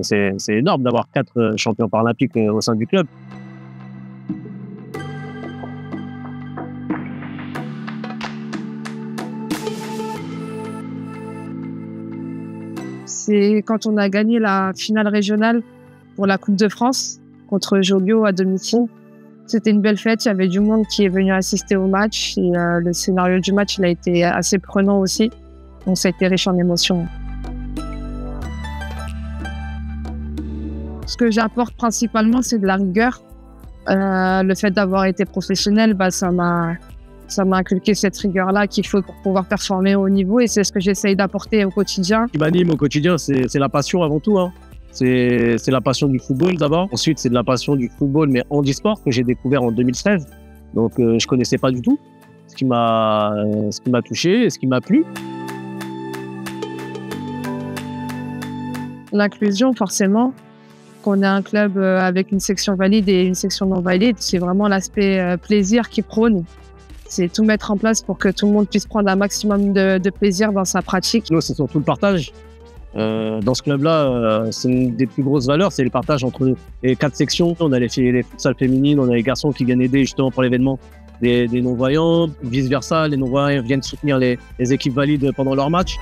C'est énorme d'avoir 4 champions paralympiques au sein du club. C'est quand on a gagné la finale régionale pour la Coupe de France contre Joliot à domicile. C'était une belle fête, il y avait du monde qui est venu assister au match et le scénario du match il a été assez prenant aussi. Donc ça a été riche en émotions. Ce que j'apporte principalement, c'est de la rigueur. Le fait d'avoir été professionnel, ça m'a inculqué cette rigueur-là qu'il faut pour pouvoir performer au haut niveau et c'est ce que j'essaye d'apporter au quotidien. Ce qui m'anime au quotidien, c'est la passion avant tout, hein. C'est la passion du football d'abord. Ensuite, c'est de la passion du football, mais handisport, que j'ai découvert en 2016. Donc, je connaissais pas du tout. Ce qui m'a touché et ce qui m'a plu. L'inclusion, forcément. Qu'on ait un club avec une section valide et une section non valide, c'est vraiment l'aspect plaisir qui prône. C'est tout mettre en place pour que tout le monde puisse prendre un maximum de plaisir dans sa pratique. Nous, c'est surtout le partage. Dans ce club-là, c'est une des plus grosses valeurs, c'est le partage entre les 4 sections. On a les futsal féminines, on a les garçons qui viennent aider justement pour l'événement des non-voyants, vice-versa, les non-voyants viennent soutenir les équipes valides pendant leur match.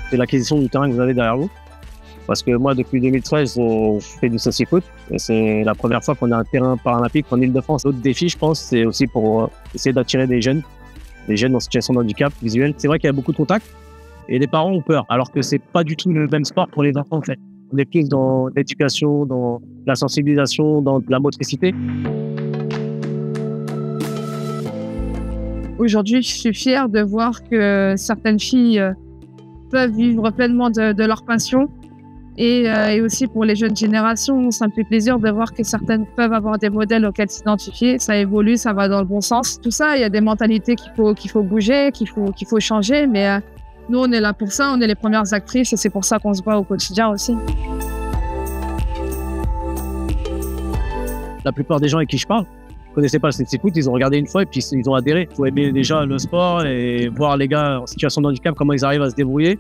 C'est l'acquisition du terrain que vous avez derrière vous. Parce que moi, depuis 2013, je fais du sociéfoot. C'est la première fois qu'on a un terrain paralympique en Ile-de-France. L'autre défi, je pense, c'est aussi pour essayer d'attirer des jeunes en situation de handicap visuel. C'est vrai qu'il y a beaucoup de contacts et les parents ont peur, alors que c'est pas du tout le même sport pour les enfants en fait. On est plus dans l'éducation, dans la sensibilisation, dans la motricité. Aujourd'hui, je suis fière de voir que certaines filles peuvent vivre pleinement de leur passion. Et aussi pour les jeunes générations, ça me fait plaisir de voir que certaines peuvent avoir des modèles auxquels s'identifier. Ça évolue, ça va dans le bon sens. Tout ça, il y a des mentalités qu'il faut bouger, qu'il faut changer. Mais nous, on est là pour ça, on est les premières actrices et c'est pour ça qu'on se voit au quotidien aussi. La plupart des gens avec qui je parle ne connaissaient pas le sociéfoot, ils ont regardé une fois et puis ils ont adhéré. Il faut aimer déjà le sport et voir les gars en situation de handicap, comment ils arrivent à se débrouiller.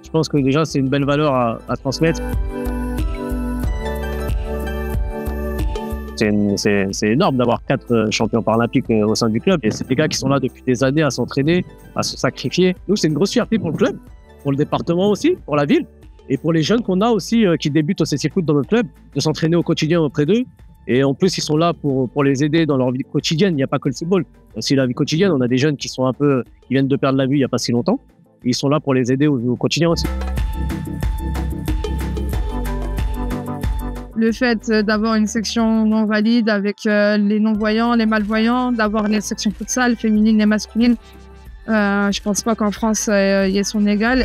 Je pense que déjà, c'est une belle valeur à transmettre. C'est énorme d'avoir 4 champions paralympiques au sein du club. Et c'est des gars qui sont là depuis des années à s'entraîner, à se sacrifier. Nous, c'est une grosse fierté pour le club, pour le département aussi, pour la ville. Et pour les jeunes qu'on a aussi qui débutent au sociéfoot dans notre club, de s'entraîner au quotidien auprès d'eux. Et en plus, ils sont là pour les aider dans leur vie quotidienne. Il n'y a pas que le football. Aussi la vie quotidienne, on a des jeunes qui viennent de perdre la vue il n'y a pas si longtemps. Ils sont là pour les aider au quotidien aussi. Le fait d'avoir une section non valide avec les non-voyants, les malvoyants, d'avoir les sections futsal féminines et masculines, je pense pas qu'en France, il y ait son égal.